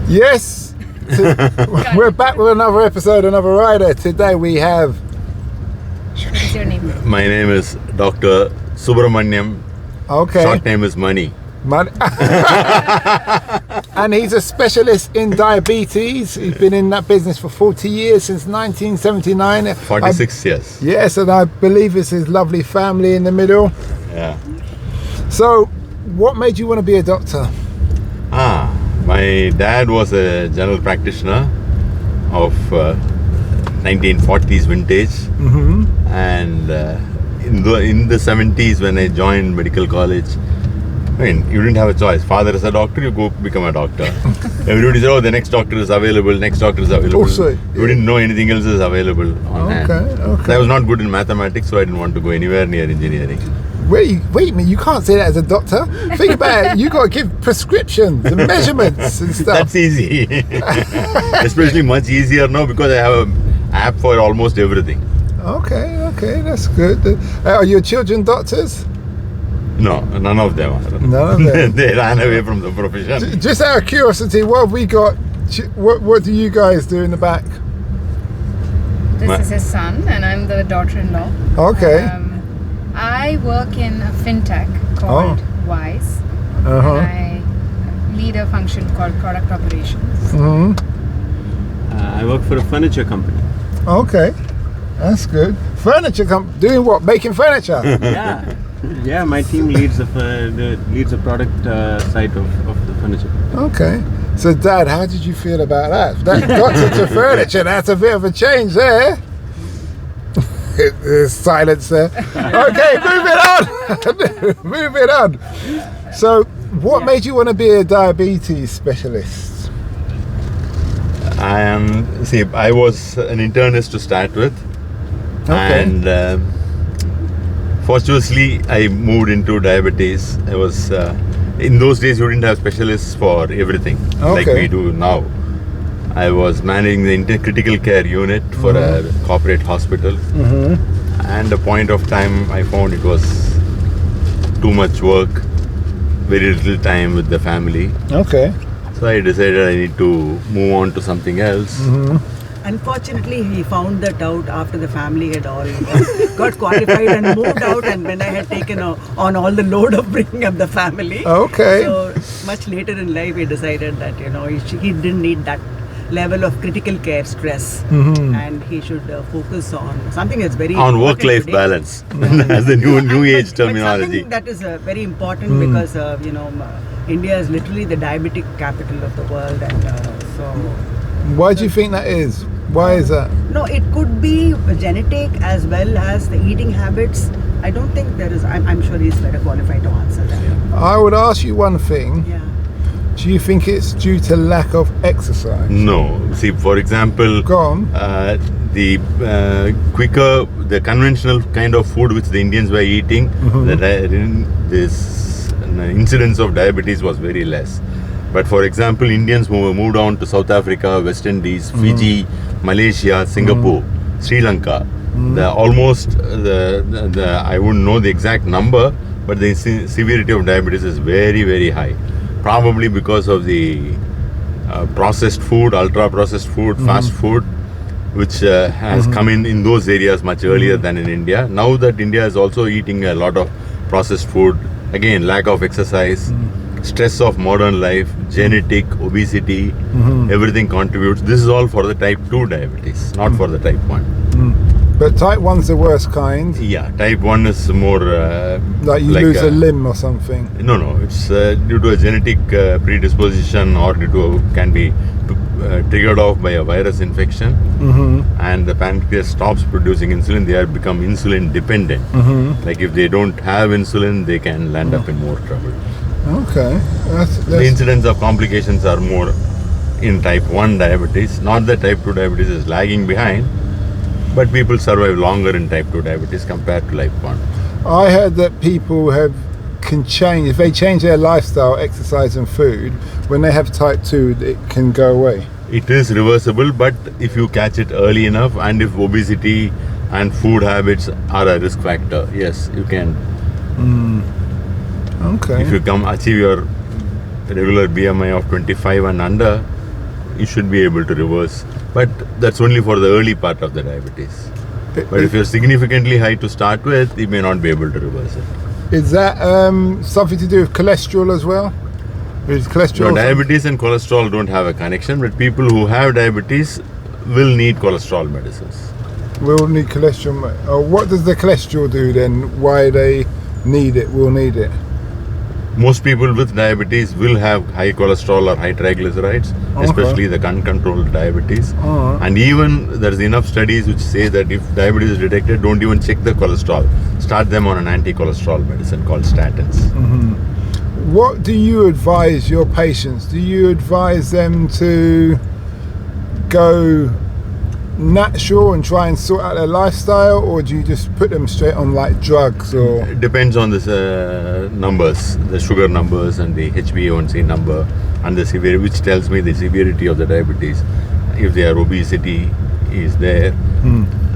Yes. We're back with another episode, another rider. Today we have... What is your name? My name is Dr. Subramaniam. Okay. Short name is Mani. And he's a specialist in diabetes. He's been in that business for 40 years, since 1979. 46 years. Yes, and I believe it's his lovely family in the middle. Yeah. So, what made you want to be a doctor? My dad was a general practitioner of 1940s vintage. Mm-hmm. And in the 70s when I joined medical college, I mean, you didn't have a choice. Father is a doctor, you go become a doctor. Everybody said, oh, the next doctor is available, next doctor is available. Also, you didn't know anything else is available on hand. Okay. So I was not good in mathematics, so I didn't want to go anywhere near engineering. Wait a minute, you can't say that as a doctor. Think about it, you got to give prescriptions and measurements and stuff. That's easy. Especially much easier now because I have an app for almost everything. Okay, that's good. Are your children doctors? No, none of them are. None of them. They ran away from the profession. Just out of curiosity, what have we got? What do you guys do in the back? This is his son, and I'm the daughter-in-law. Okay. I work in a fintech called Wise. Uh-huh. And I lead a function called product operations. Mm-hmm. I work for a furniture company. Okay, that's good. Furniture doing what? Making furniture? Yeah, my team leads the product side of the furniture. Okay. So, Dad, how did you feel about that? That got into furniture. That's a bit of a change there. There's silence there. Okay, moving on. So, what made you want to be a diabetes specialist? I was an internist to start with. Okay. And fortuitously, I moved into diabetes. I was in those days you didn't have specialists for everything like we do now. I was managing the critical care unit for a corporate hospital. Mm-hmm. And a point of time I found it was too much work, very little time with the family. Okay. So I decided I need to move on to something else. Mm-hmm. Unfortunately, he found that out after the family had all got qualified and moved out, and when I had taken on all the load of bringing up the family. Okay. So much later in life, he decided that he didn't need that level of critical care stress, and he should focus on something that's very on work-life balance, as the new age terminology. Something that is very important because India is literally the diabetic capital of the world, and so. Why do you think that is? Why is that? No, it could be genetic as well as the eating habits. I don't think there is. I'm sure he's better qualified to answer that. Yeah. I would ask you one thing. Yeah. Do you think it's due to lack of exercise? No. See, for example, Go on. The conventional kind of food which the Indians were eating, this incidence of diabetes was very less. But for example, Indians moved on to South Africa, West Indies, Fiji, Malaysia, Singapore, Sri Lanka. I wouldn't know the exact number, but the severity of diabetes is very, very high. Probably because of the processed food, ultra-processed food, fast food, which has come in those areas much earlier than in India. Now that India is also eating a lot of processed food, again, lack of exercise, stress of modern life, genetic, obesity, everything contributes. This is all for the type 2 diabetes, not for the type 1. But type 1's the worst kind. Yeah, type 1 is more... like you lose a limb or something. No, it's due to a genetic predisposition or can be triggered off by a virus infection. And the pancreas stops producing insulin, they become insulin dependent. Like if they don't have insulin, they can land up in more trouble. Okay. The incidence of complications are more in type 1 diabetes. Not that type 2 diabetes is lagging behind, but people survive longer in type 2 diabetes compared to type 1. I heard that people can change, if they change their lifestyle, exercise and food, when they have type 2, it can go away. It is reversible, but if you catch it early enough and if obesity and food habits are a risk factor, yes, you can. Okay. If you achieve your regular BMI of 25 and under, you should be able to reverse. But that's only for the early part of the diabetes. But if you're significantly high to start with, you may not be able to reverse it. Is that something to do with cholesterol as well? Is cholesterol? No, diabetes and cholesterol don't have a connection, but people who have diabetes will need cholesterol medicines. Will need cholesterol. What does the cholesterol do then? Why they need it? Will need it. Most people with diabetes will have high cholesterol or high triglycerides, especially the uncontrolled diabetes. And even there's enough studies which say that if diabetes is detected, don't even check the cholesterol. Start them on an anti-cholesterol medicine called statins. What do you advise your patients? Do you advise them to go natural and try and sort out their lifestyle, or do you just put them straight on like drugs? Or It depends on the numbers, the sugar numbers and the HbA1c number and the severity, which tells me the severity of the diabetes. If their obesity is there,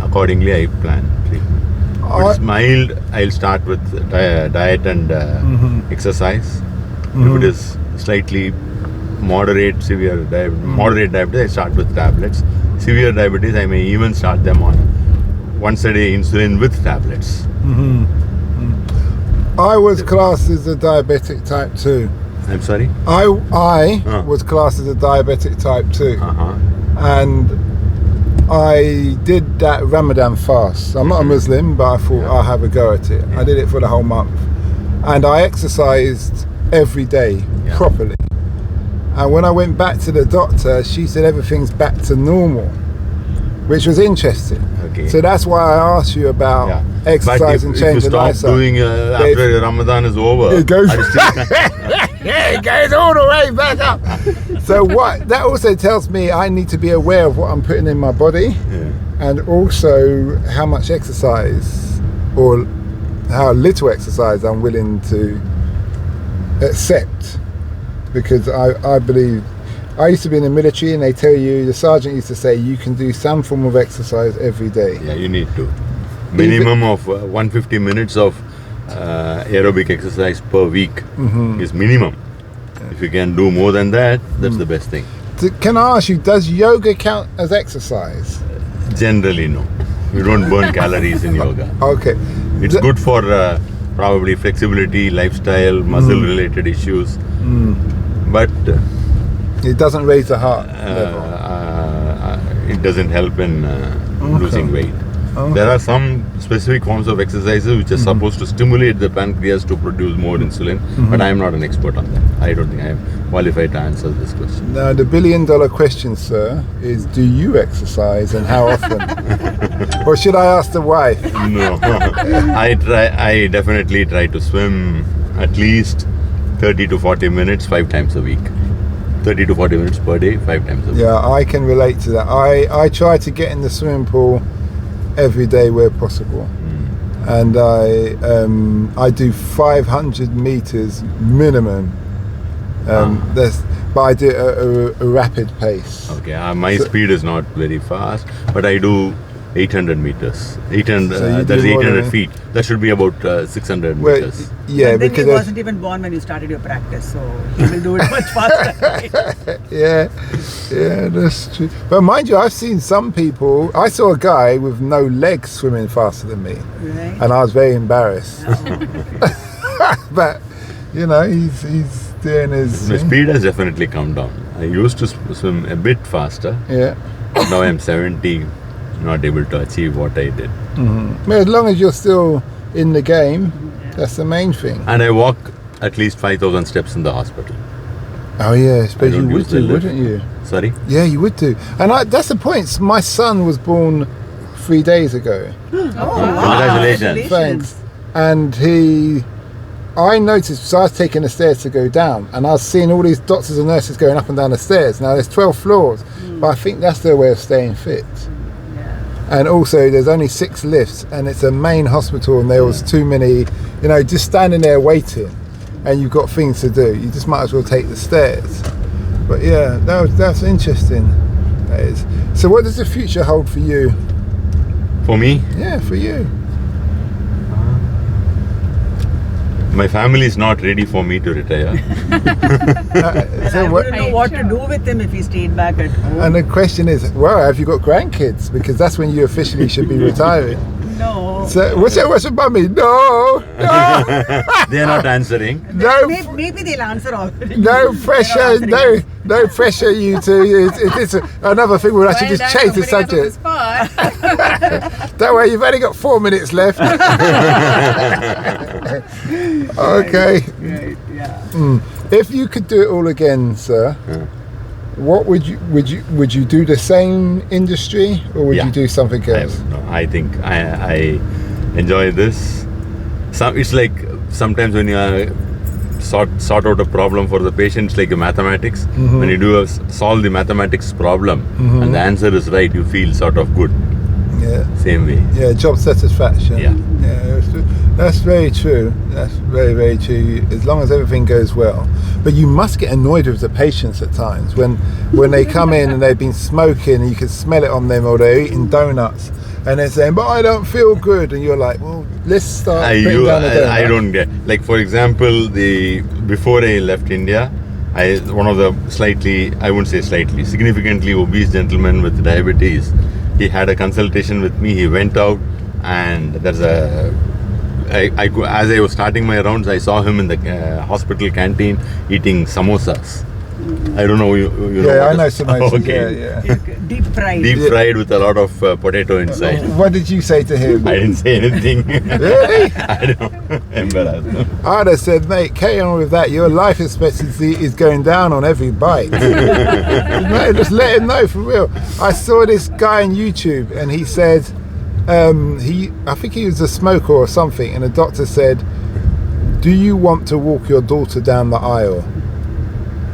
accordingly I plan treatment. If it's mild, I'll start with diet and exercise. If it is slightly moderate diabetes, I start with tablets. Severe diabetes, I may even start them on once a day insulin with tablets. I was classed as a diabetic type 2. I'm sorry? I was classed as a diabetic type 2. And I did that Ramadan fast. I'm not a Muslim, but I thought I'll have a go at it. I did it for the whole month. And I exercised every day properly. And when I went back to the doctor, she said everything's back to normal, which was interesting. Okay. So that's why I asked you about exercise and change of lifestyle. But if you stop doing after Ramadan is over, it goes, it goes all the way back up. So what that also tells me, I need to be aware of what I'm putting in my body, and also how much exercise or how little exercise I'm willing to accept. Because I believe, I used to be in the military, and they tell you, the sergeant used to say, you can do some form of exercise every day. Yeah, you need to. Minimum of 150 minutes of aerobic exercise per week is minimum. If you can do more than that, that's the best thing. Can I ask you, does yoga count as exercise? Generally, no. You don't burn calories in yoga. Okay. It's good for probably flexibility, lifestyle, muscle-related issues. But it doesn't raise the heart level. It doesn't help in losing weight. There are some specific forms of exercises which are supposed to stimulate the pancreas to produce more insulin, but I am not an expert on that. I don't think I am qualified to answer this question. Now, the billion-dollar question, sir, is do you exercise and how often? Or should I ask the wife? No, I definitely try to swim at least 30 to 40 minutes 5 times a week. 30 to 40 minutes per day, 5 times a week. Yeah, I can relate to that. I try to get in the swimming pool every day where possible. And I do 500 meters minimum. But I do a rapid pace. Okay, my speed is not very fast, but I do 800 meters. 800, that's 800 feet. That should be about 600 meters. Yeah, but then because he wasn't even born when you started your practice, so he will do it much faster. yeah, that's true. But mind you, I've seen some people. I saw a guy with no legs swimming faster than me, and I was very embarrassed. But you know, he's doing his. My speed has definitely come down. I used to swim a bit faster. Yeah. But now I'm 70. Not able to achieve what I did. As long as you're still in the game, that's the main thing. And I walk at least 5,000 steps in the hospital. Oh yeah, I suppose you would do, wouldn't you? Sorry? Yeah, you would do. And that's the point. My son was born 3 days ago. Congratulations. Thanks. And I noticed, so I was taking the stairs to go down, and I was seeing all these doctors and nurses going up and down the stairs. Now there's 12 floors, but I think that's their way of staying fit. And also there's only 6 lifts, and it's a main hospital, and there was too many, you know, just standing there waiting, and you've got things to do. You just might as well take the stairs. But yeah, that's interesting. That is. So what does the future hold for you? For me? Yeah, for you. My family is not ready for me to retire. So I what, wouldn't know what to do with him if he stayed back at home. and the question is, well, have you got grandkids? Because that's when you officially should be retiring. No. So what's your mummy? No, no, They are not answering. no, Maybe they'll answer already. no pressure, no pressure. You two. It's another thing. We'll actually just change the subject. Don't worry, you've only got 4 minutes left. Okay. Right, yeah. If you could do it all again, sir, what would you do the same industry, or would Yeah. you do something else? I think I enjoy this. It's like sometimes when you sort out a problem for the patient, it's like a mathematics. When you solve the mathematics problem and the answer is right, you feel sort of good. Yeah. Same way. Yeah, job satisfaction. Yeah. Yeah, that's very true. That's very, very true. As long as everything goes well. But you must get annoyed with the patients at times when they come in and they've been smoking and you can smell it on them, or they're eating donuts and they're saying, but I don't feel good, and you're like, well, let's start putting down the donut. I don't get, like, for example, before I left India, one of the significantly obese gentlemen with diabetes, he had a consultation with me. He went out, and as I was starting my rounds, I saw him in the hospital canteen eating samosas. I don't know. You know. Yeah, I know samosas. Okay. Yeah. Deep fried. Deep fried with a lot of potato inside. What did you say to him? I didn't say anything. Really? I don't embarrassed. I'd have said, mate, carry on with that. Your life expectancy is going down on every bite. No, just let him know, for real. I saw this guy on YouTube, and he said, I think he was a smoker or something, and the doctor said, do you want to walk your daughter down the aisle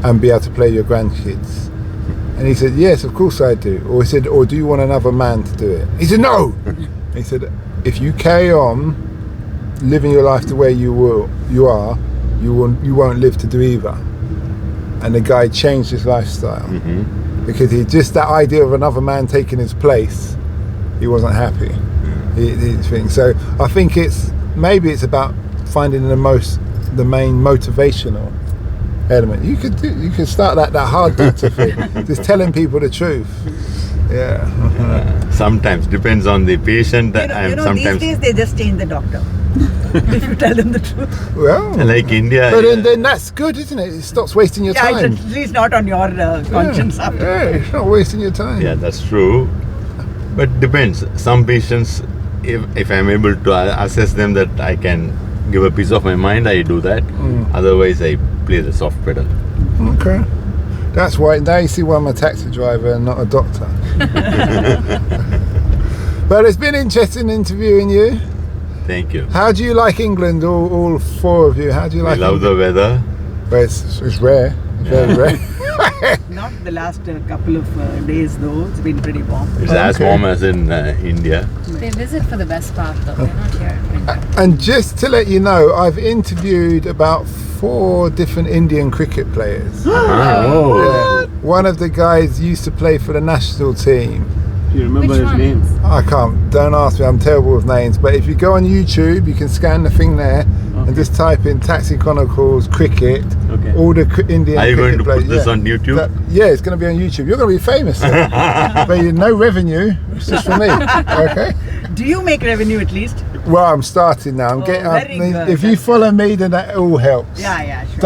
and be able to play your grandkids? And he said, yes, of course I do. Or he said, or do you want another man to do it? He said, no. He said, if you carry on living your life the way you are, you won't live to do either. And the guy changed his lifestyle because he just, that idea of another man taking his place, he wasn't happy. So I think maybe it's about finding the main motivational element. You could start that hard doctor thing, just telling people the truth. Yeah. Sometimes depends on the patient, You and know, sometimes these days they just change the doctor. If you tell them the truth. Well, like India. but then that's good, isn't it? It stops wasting your Yeah, time. it's at least not on your conscience after. Yeah, it's not wasting your time. Yeah, that's true. But depends. Some patients, if I'm able to assess them that I can give a piece of my mind, I do that. Otherwise, I play the soft pedal. Okay. That's why now you see why I'm a taxi driver and not a doctor. But it's been interesting interviewing you. Thank you. How do you like England, all four of you? How do you I like love England? the weather. Well, it's rare. It's very rare. Not the last couple of days though. It's been pretty warm. It's as Okay. warm as in India. They visit for the best part though. They're not here in winter. And just to let you know, I've interviewed about 4 different Indian cricket players. Oh. Yeah. One of the guys used to play for the national team. Do you remember Which his ones? name? I can't, don't ask me, I'm terrible with names. But if you go on YouTube, you can scan the thing there and just type in Taxi Chronicles cricket. Okay. All the Indian Are you going cricket to players. put this on YouTube? Yeah, it's going to be on YouTube. You're going to be famous. Sir. But you no revenue. It's just for me. Okay. Do you make revenue at least? Well, I'm starting now. I'm Oh, getting. very good. If you follow me, then that all helps. Yeah, sure.